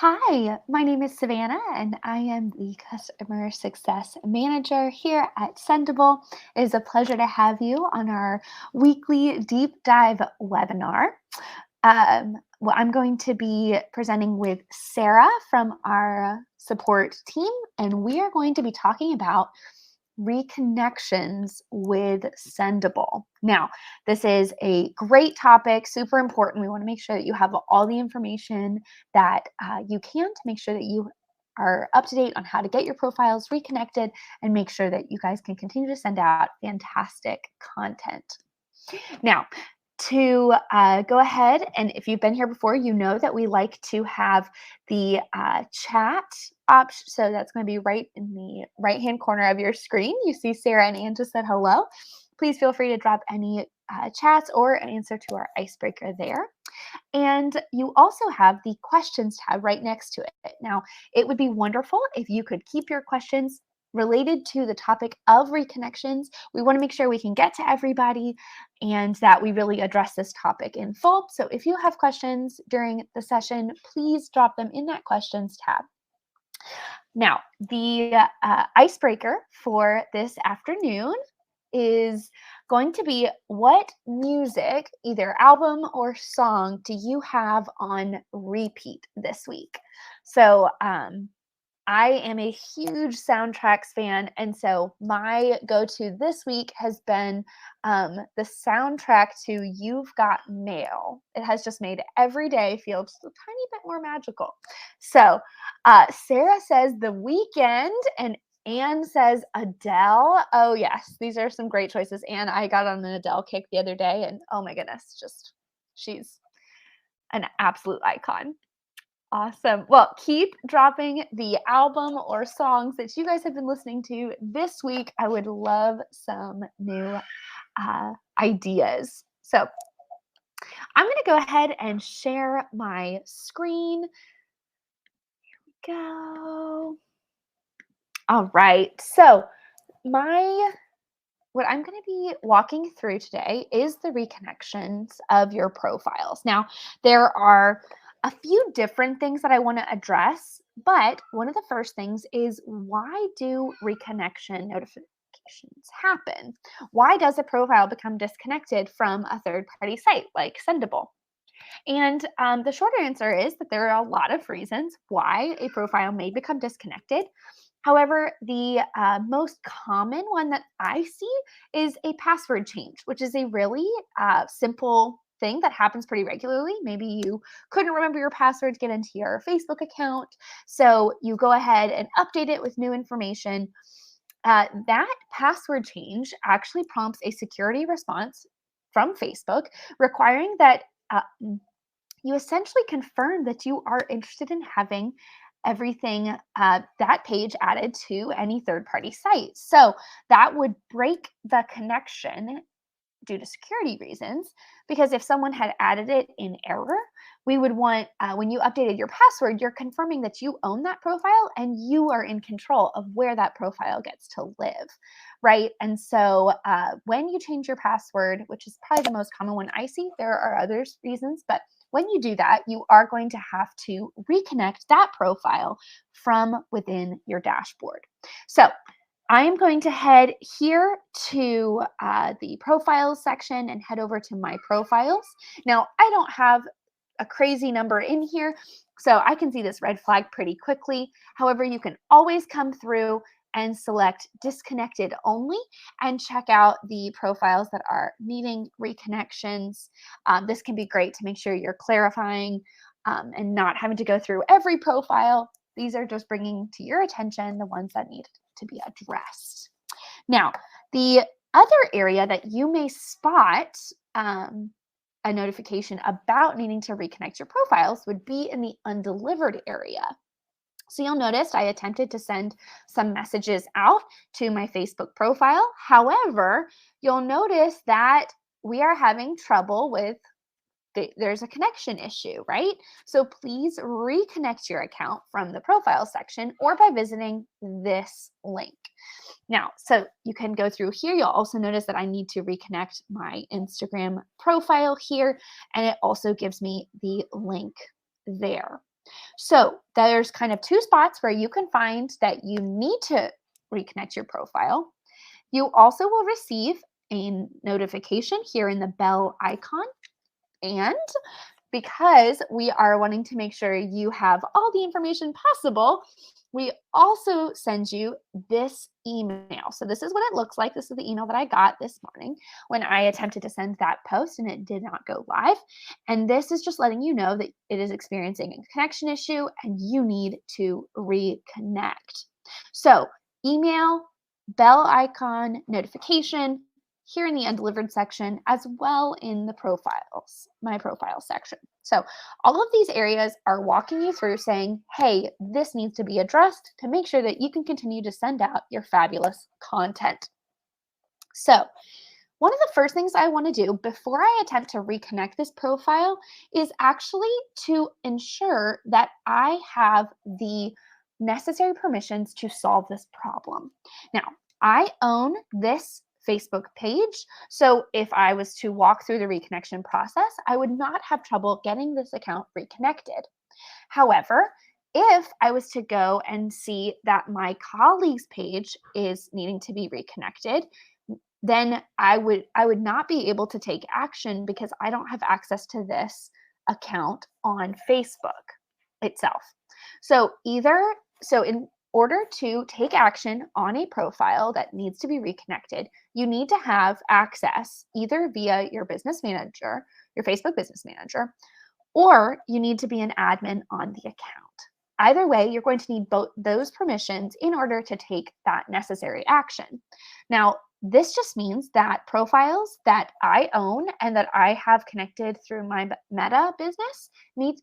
Hi, my name is Savannah, and I am the Customer Success Manager here at Sendible. It is a pleasure to have you on our weekly deep dive webinar. Well, I'm going to be presenting with Sarah from our support team, and we are going to be talking about reconnections with Sendible. Now, this is a great topic, super important. We want to make sure that you have all the information that you can to make sure that you are up to date on how to get your profiles reconnected and make sure that you guys can continue to send out fantastic content. Now, to go ahead, and if you've been here before, you know that we like to have the chat option. So that's going to be right in the right-hand corner of your screen. You see Sarah and Anne just said hello. Please feel free to drop any chats or an answer to our icebreaker there. And you also have the questions tab right next to it. Now, it would be wonderful if you could keep your questions related to the topic of reconnections. We want to make sure we can get to everybody and that we really address this topic in full. So if you have questions during the session, please drop them in that questions tab. Now, the icebreaker for this afternoon is going to be, what music, either album or song, do you have on repeat this week? So I am a huge soundtracks fan, and so my go-to this week has been the soundtrack to You've Got Mail. It has just made every day feel just a tiny bit more magical. So Sarah says The Weeknd, and Anne says Adele. Oh yes, these are some great choices. Anne, I got on an Adele kick the other day, and oh my goodness, just she's an absolute icon. Awesome. Well, keep dropping the album or songs that you guys have been listening to this week. I would love some new ideas. So I'm going to go ahead and share my screen. Here we go. All right. So what I'm going to be walking through today is the reconnections of your profiles. Now, there are a few different things that I want to address, but one of the first things is, why do reconnection notifications happen? Why does a profile become disconnected from a third-party site like Sendible? And the short answer is that there are a lot of reasons why a profile may become disconnected. However, the most common one that I see is a password change, which is a really simple thing that happens pretty regularly. Maybe you couldn't remember your password to get into your Facebook account, so you go ahead and update it with new information. That password change actually prompts a security response from Facebook requiring that you essentially confirm that you are interested in having everything, that page added to any third-party site. So that would break the connection due to security reasons, because if someone had added it in error, we would want, when you updated your password, you're confirming that you own that profile and you are in control of where that profile gets to live, right? And so when you change your password, which is probably the most common one I see, there are other reasons, but when you do that, you are going to have to reconnect that profile from within your dashboard. So I am going to head here to the profiles section and head over to my profiles. Now, I don't have a crazy number in here, so I can see this red flag pretty quickly. However, you can always come through and select disconnected only and check out the profiles that are needing reconnections. This can be great to make sure you're clarifying and not having to go through every profile. These are just bringing to your attention the ones that need to be addressed. Now, the other area that you may spot a notification about needing to reconnect your profiles would be in the undelivered area. So you'll notice I attempted to send some messages out to my Facebook profile. However, you'll notice that we are having trouble with there's a connection issue, right? So please reconnect your account from the profile section or by visiting this link. Now, so you can go through here. You'll also notice that I need to reconnect my Instagram profile here, and it also gives me the link there. So there's kind of two spots where you can find that you need to reconnect your profile. You also will receive a notification here in the bell icon. And because we are wanting to make sure you have all the information possible, we also send you this email. So this is what it looks like. This is the email that I got this morning when I attempted to send that post and it did not go live. And this is just letting you know that it is experiencing a connection issue and you need to reconnect. So email, bell icon, notification, here in the undelivered section, as well in the profiles, my profile section. So all of these areas are walking you through saying, hey, this needs to be addressed to make sure that you can continue to send out your fabulous content. So one of the first things I want to do before I attempt to reconnect this profile is actually to ensure that I have the necessary permissions to solve this problem. Now, I own this Facebook page, so if I was to walk through the reconnection process, I would not have trouble getting this account reconnected. However, if I was to go and see that my colleague's page is needing to be reconnected, then I would not be able to take action because I don't have access to this account on Facebook itself. So in order to take action on a profile that needs to be reconnected, you need to have access either via your business manager, your Facebook business manager, or you need to be an admin on the account. Either way, you're going to need both those permissions in order to take that necessary action. Now, this just means that profiles that I own and that I have connected through my Meta business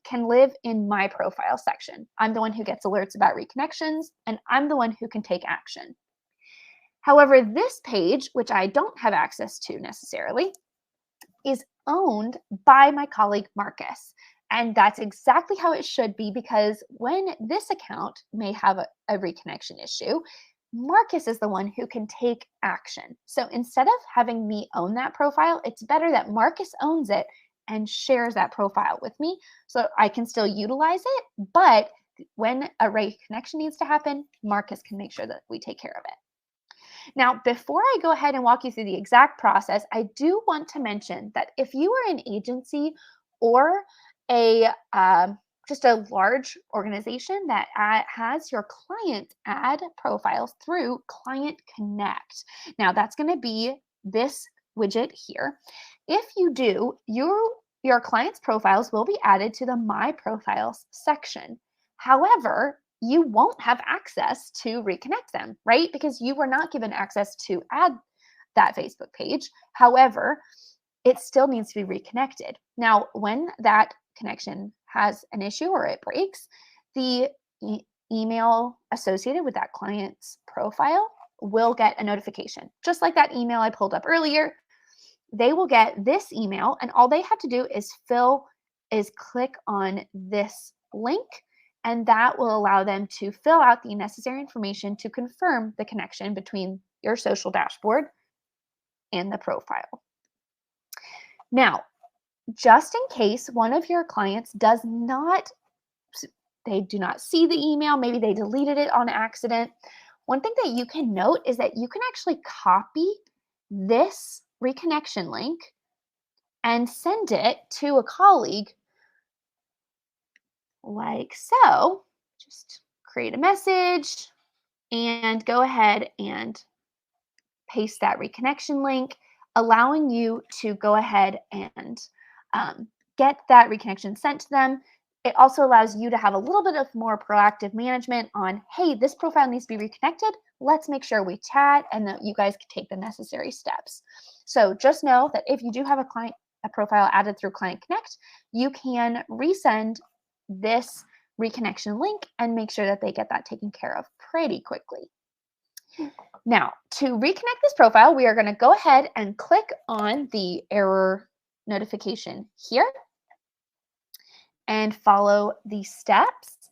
can live in my profile section. I'm the one who gets alerts about reconnections, and I'm the one who can take action. However, this page, which I don't have access to necessarily, is owned by my colleague Marcus. And that's exactly how it should be, because when this account may have a reconnection issue, Marcus is the one who can take action. So instead of having me own that profile, it's better that Marcus owns it and shares that profile with me so I can still utilize it. But when a reconnection needs to happen, Marcus can make sure that we take care of it. Now, before I go ahead and walk you through the exact process, I do want to mention that if you are an agency or a just a large organization that has your client add profiles through Client Connect. Now, that's going to be this widget here. If you do, your client's profiles will be added to the My Profiles section. However, you won't have access to reconnect them, right? Because you were not given access to add that Facebook page. However, it still needs to be reconnected. Now, when that connection has an issue or it breaks, the email associated with that client's profile will get a notification. Just like that email I pulled up earlier, they will get this email, and all they have to do is click on this link, and that will allow them to fill out the necessary information to confirm the connection between your social dashboard and the profile. Now, just in case one of your clients they do not see the email, maybe they deleted it on accident, one thing that you can note is that you can actually copy this reconnection link and send it to a colleague like so. Just create a message and go ahead and paste that reconnection link, allowing you to go ahead and get that reconnection sent to them. It also allows you to have a little bit of more proactive management on, hey, this profile needs to be reconnected. Let's make sure we chat and that you guys can take the necessary steps. So just know that if you do have a profile added through Client Connect, you can resend this reconnection link and make sure that they get that taken care of pretty quickly. Now, to reconnect this profile, we are going to go ahead and click on the error notification here and follow the steps.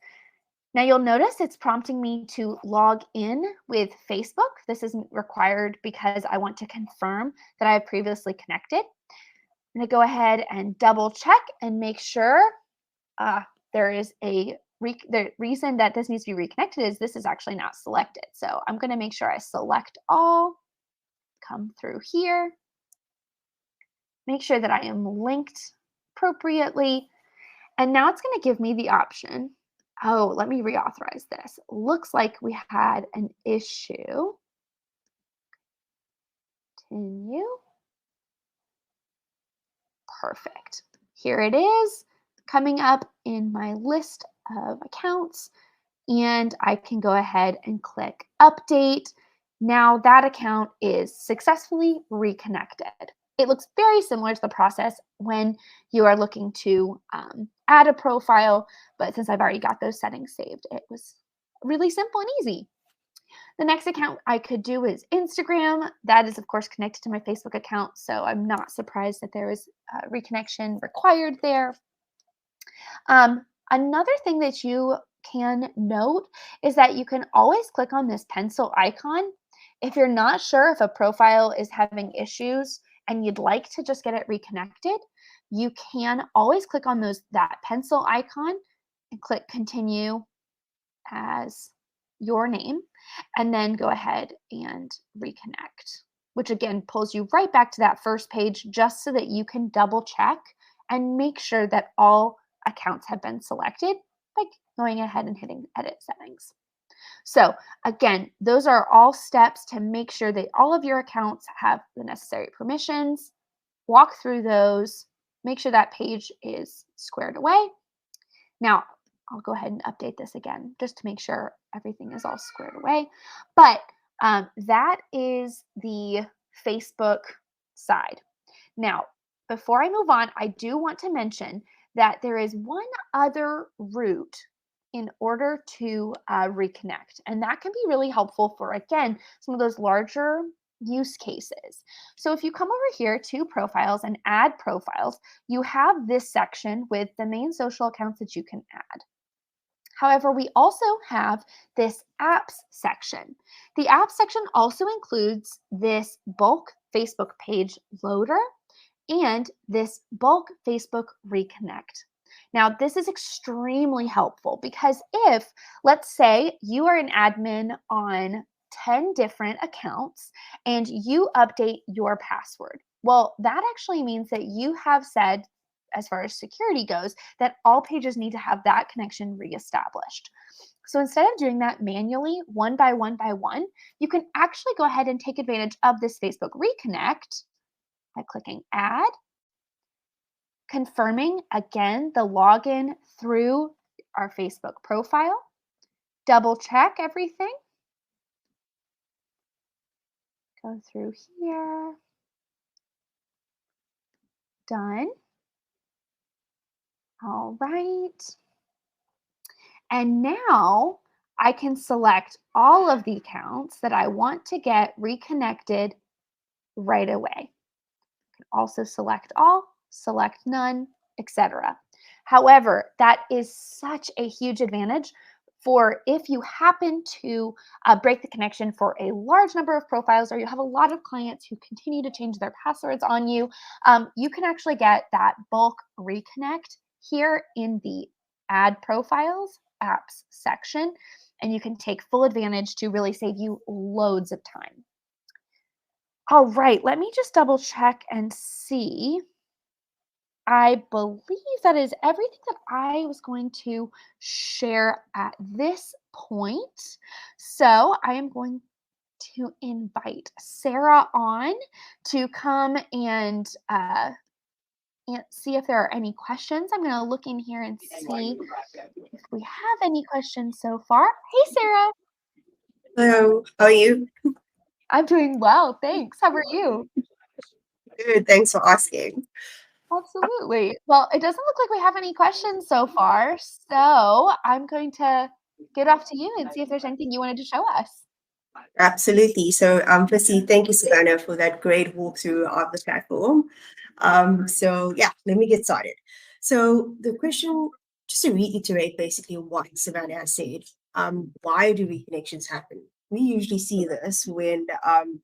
Now, you'll notice it's prompting me to log in with Facebook. This isn't required because I want to confirm that I have previously connected. I'm going to go ahead and double check and make sure there is a the reason that this needs to be reconnected is this is actually not selected. So I'm going to make sure I select all, come through here, make sure that I am linked appropriately. And now it's going to give me the option. Oh, let me reauthorize this. Looks like we had an issue. Continue. Perfect. Here it is coming up in my list of accounts, and I can go ahead and click update. Now that account is successfully reconnected. It looks very similar to the process when you are looking to add a profile, but since I've already got those settings saved, it was really simple and easy. The next account I could do is Instagram. That is, of course, connected to my Facebook account, so I'm not surprised that there is reconnection required there. Another thing that you can note is that you can always click on this pencil icon. If you're not sure if a profile is having issues and you'd like to just get it reconnected, you can always click on that pencil icon and click continue as your name, and then go ahead and reconnect, which again pulls you right back to that first page just so that you can double check and make sure that all accounts have been selected by going ahead and hitting edit settings. So again, those are all steps to make sure that all of your accounts have the necessary permissions. Walk through those, make sure that page is squared away. Now, I'll go ahead and update this again just to make sure everything is all squared away. But that is the Facebook side. Now, before I move on, I do want to mention that there is one other route in order to reconnect. And that can be really helpful for, again, some of those larger use cases. So if you come over here to profiles and add profiles, you have this section with the main social accounts that you can add. However, we also have this apps section. The apps section also includes this bulk Facebook page loader and this bulk Facebook reconnect. Now, this is extremely helpful because if, let's say, you are an admin on 10 different accounts and you update your password, well, that actually means that you have said, as far as security goes, that all pages need to have that connection reestablished. So instead of doing that manually, one by one by one, you can actually go ahead and take advantage of this Facebook reconnect by clicking add, confirming again the login through our Facebook profile, double check everything, go through here, done. All right. And now I can select all of the accounts that I want to get reconnected right away. I can also select all, select none, etc. However, that is such a huge advantage for if you happen to break the connection for a large number of profiles, or you have a lot of clients who continue to change their passwords on you, you can actually get that bulk reconnect here in the add profiles apps section, and you can take full advantage to really save you loads of time. All right, let me just double check and see. I believe that is everything that I was going to share at this point. So I am going to invite Sarah on to come and see if there are any questions. I'm going to look in here and see if we have any questions so far. Hey, Sarah. Hello, how are you? I'm doing well, thanks. How are you? Good, thanks for asking. Absolutely. Well, it doesn't look like we have any questions so far, so I'm going to get off to you and see if there's anything you wanted to show us. Absolutely. So, firstly, thank you, Savannah, for that great walkthrough of the platform. Yeah, let me get started. So, the question, just to reiterate basically what Savannah has said, why do reconnections happen? We usually see this when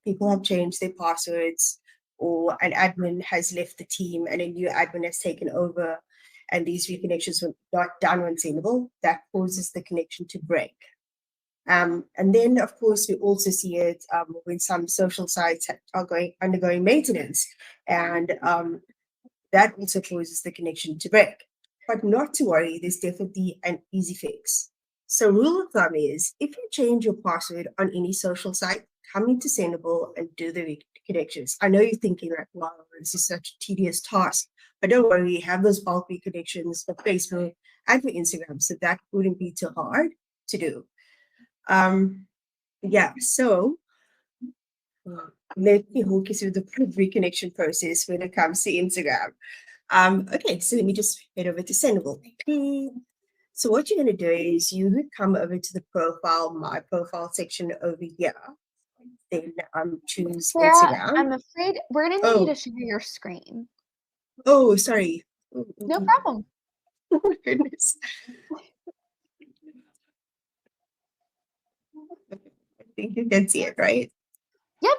people have changed their passwords or an admin has left the team and a new admin has taken over. and these reconnections were not done on Sendible, that causes the connection to break. And then, of course, we also see it when some social sites are undergoing maintenance, and that also causes the connection to break. But not to worry, there's definitely an easy fix. So rule of thumb is, if you change your password on any social site, come into Sendible and do the reconnections. I know you're thinking like, wow, this is such a tedious task, but don't worry, have those bulk reconnections for Facebook and for Instagram, so that wouldn't be too hard to do. Yeah, so let me walk you through the reconnection process when it comes to Instagram. Okay, so let me just head over to Sendible. So what you're going to do is you would come over to the profile, my profile section over here. Then choose Sarah, Instagram. I'm afraid we're going to need you to share your screen. Oh, sorry. No problem. Oh my goodness. I think you can see it, right? Yep.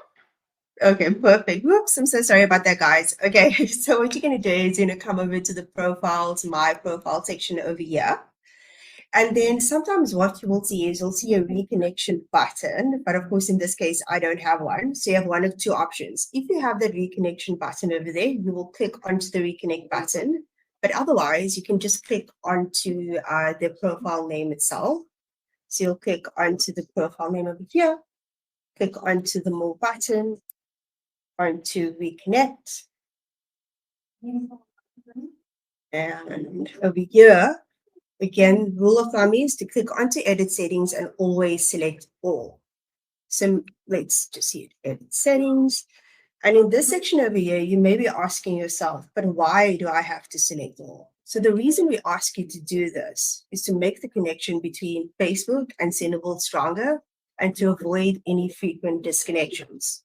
Okay, perfect. Whoops, I'm so sorry about that, guys. Okay, so what you're going to do is you're going to come over to the profiles, my profile section over here. And then sometimes what you will see is you'll see a reconnection button, but of course, in this case, I don't have one. So you have one of two options. If you have that reconnection button over there, you will click onto the reconnect button. But otherwise, you can just click onto the profile name itself. So you'll click onto the profile name over here, click onto the more button, onto reconnect. And over here, again, rule of thumb is to click onto edit settings and always select all. So let's just hit edit settings. And in this section over here, you may be asking yourself, but why do I have to select all? So the reason we ask you to do this is to make the connection between Facebook and Sendible stronger and to avoid any frequent disconnections.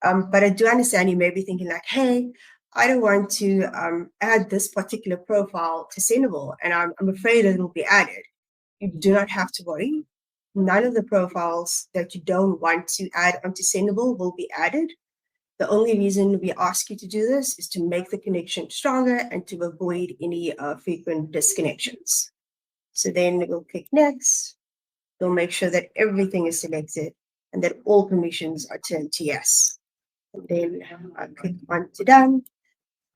But I do understand you may be thinking like, hey, I don't want to add this particular profile to Sendible, and I'm afraid it will be added. You do not have to worry. None of the profiles that you don't want to add onto Sendible will be added. The only reason we ask you to do this is to make the connection stronger and to avoid any frequent disconnections. So then we'll click next. We'll make sure that everything is selected and that all permissions are turned to yes. And then I click on to done.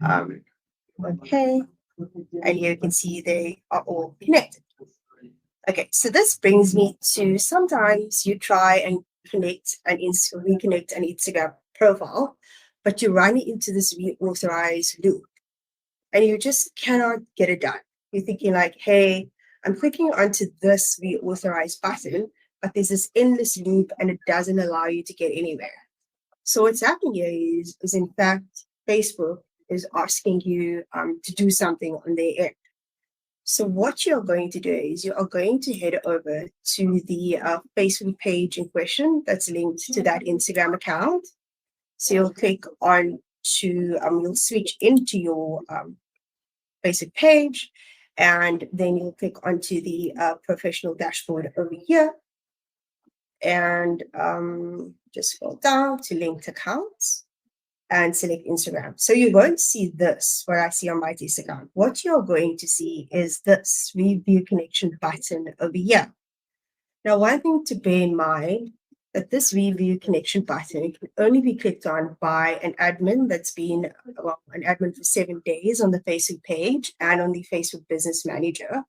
Okay. And here you can see they are all connected. Okay, so this brings me to sometimes you try and reconnect an Instagram profile, but you run into this reauthorize loop and you just cannot get it done. You're thinking like, hey, I'm clicking onto this reauthorize button, but there's this endless loop and it doesn't allow you to get anywhere. So what's happening here is in fact, Facebook is asking you to do something on their end. So what you're going to do is you are going to head over to the Facebook page in question that's linked to that Instagram account. So you'll click on to, you'll switch into your Facebook page, and then you'll click onto the professional dashboard over here. And just scroll down to linked accounts and select Instagram. So you're going to see this, what I see on my test account. What you're going to see is this review connection button over here. Now, one thing to bear in mind that this review connection button can only be clicked on by an admin that's been an admin for 7 days on the Facebook page and on the Facebook Business Manager.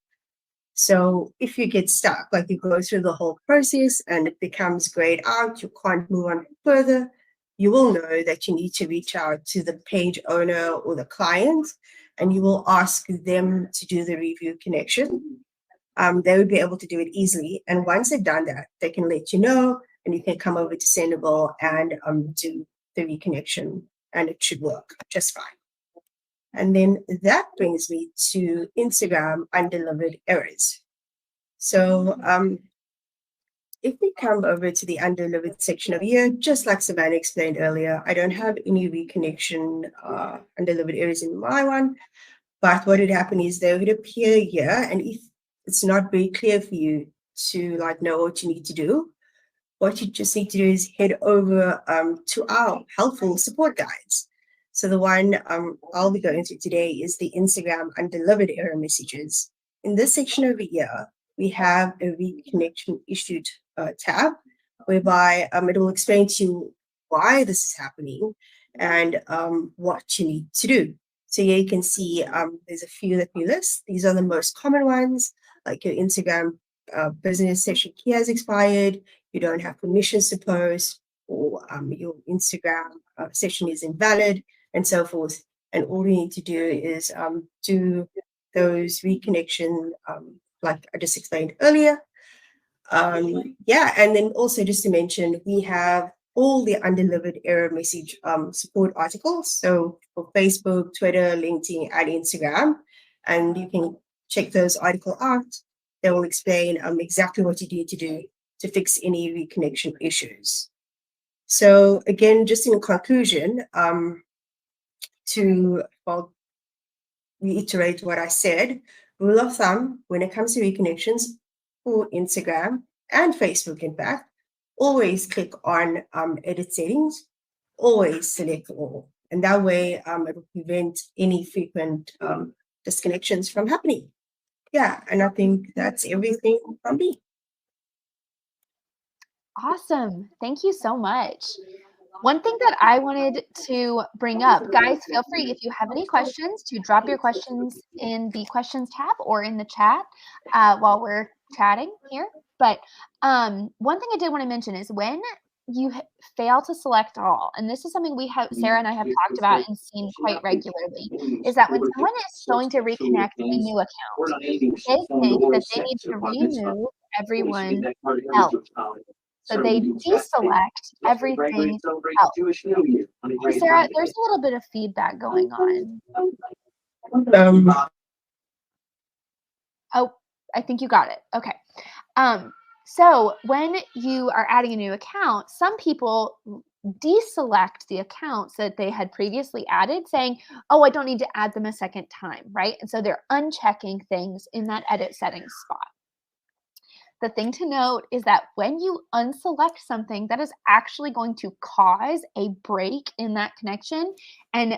So if you get stuck, like you go through the whole process and it becomes grayed out, you can't move on further, you will know that you need to reach out to the page owner or the client, and you will ask them to do the review connection. They would be able to do it easily. And once they've done that, they can let you know, and you can come over to Sendible and do the reconnection, and it should work just fine. And then that brings me to Instagram undelivered errors. So if we come over to the undelivered section over here, just like Savannah explained earlier, I don't have any reconnection undelivered errors in my one, but what would happen is they would appear here, and if it's not very clear for you to like know what you need to do, what you just need to do is head over to our helpful support guides. So the one I'll be going through today is the Instagram undelivered error messages. In this section over here, we have a reconnection issued tab, whereby it will explain to you why this is happening and what you need to do. So here you can see there's a few that we list. These are the most common ones, like your Instagram business session key has expired, you don't have permissions to post, or your Instagram session is invalid, and so forth. And all you need to do is do those reconnection, like I just explained earlier. Yeah, and then also just to mention, we have all the undelivered error message support articles. So for Facebook, Twitter, LinkedIn, and Instagram, and you can check those articles out. They will explain exactly what you need to do to fix any reconnection issues. So again, just in conclusion, to reiterate what I said, rule of thumb when it comes to reconnections for Instagram and Facebook, in fact, always click on edit settings, always select all. And that way it will prevent any frequent disconnections from happening. Yeah, and I think that's everything from me. Awesome. Thank you so much. One thing that I wanted to bring up, guys, feel free if you have any questions to drop your questions in the questions tab or in the chat while we're chatting here. But one thing I did want to mention is when you fail to select all, and this is something we have, Sarah and I have talked about and seen quite regularly, is that when someone is going to reconnect a new account, they think that they need to remove everyone else. So they deselect everything else. Hey, Sarah, there's a little bit of feedback going on. Um, Oh, I think you got it. Okay. So when you are adding a new account, some people deselect the accounts that they had previously added, saying, oh, I don't need to add them a second time, right? And so they're unchecking things in that edit settings spot. The thing to note is that when you unselect something, that is actually going to cause a break in that connection. And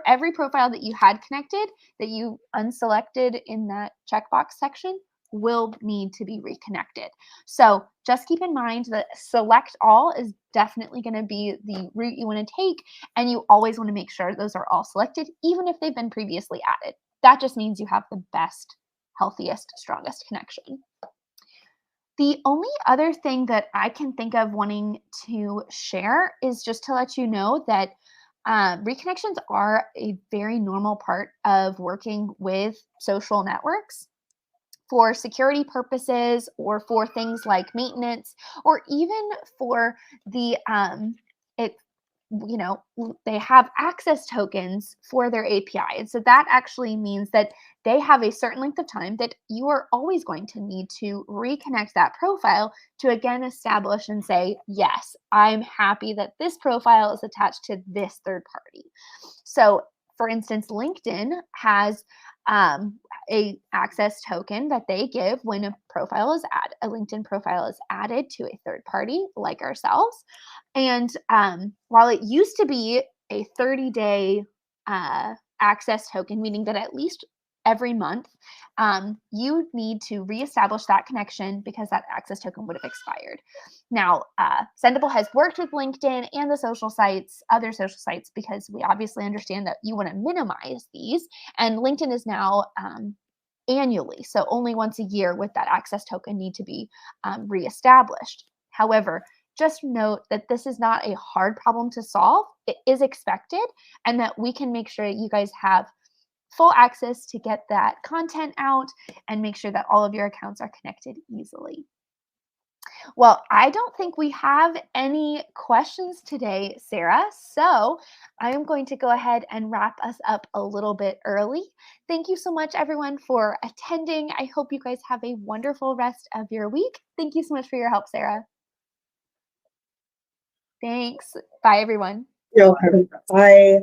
every profile that you had connected that you unselected in that checkbox section will need to be reconnected. So just keep in mind that select all is definitely going to be the route you want to take. And you always want to make sure those are all selected, even if they've been previously added. That just means you have the best, healthiest, strongest connection. The only other thing that I can think of wanting to share is just to let you know that reconnections are a very normal part of working with social networks for security purposes or for things like maintenance or even for the it they have access tokens for their API. And so that actually means that they have a certain length of time that you are always going to need to reconnect that profile to again establish and say, yes, I'm happy that this profile is attached to this third party. So for instance, LinkedIn has a access token that they give when a LinkedIn profile is added to a third party like ourselves. And while it used to be a 30-day access token, meaning that at least every month you need to reestablish that connection because that access token would have expired. Now, Sendible has worked with LinkedIn and the other social sites, because we obviously understand that you want to minimize these. And LinkedIn is now annually, so only once a year would that access token need to be reestablished. However, just note that this is not a hard problem to solve. It is expected, and that we can make sure that you guys have full access to get that content out and make sure that all of your accounts are connected easily. Well, I don't think we have any questions today, Sarah. So I am going to go ahead and wrap us up a little bit early. Thank you so much, everyone, for attending. I hope you guys have a wonderful rest of your week. Thank you so much for your help, Sarah. Thanks. Bye, everyone. no, bye.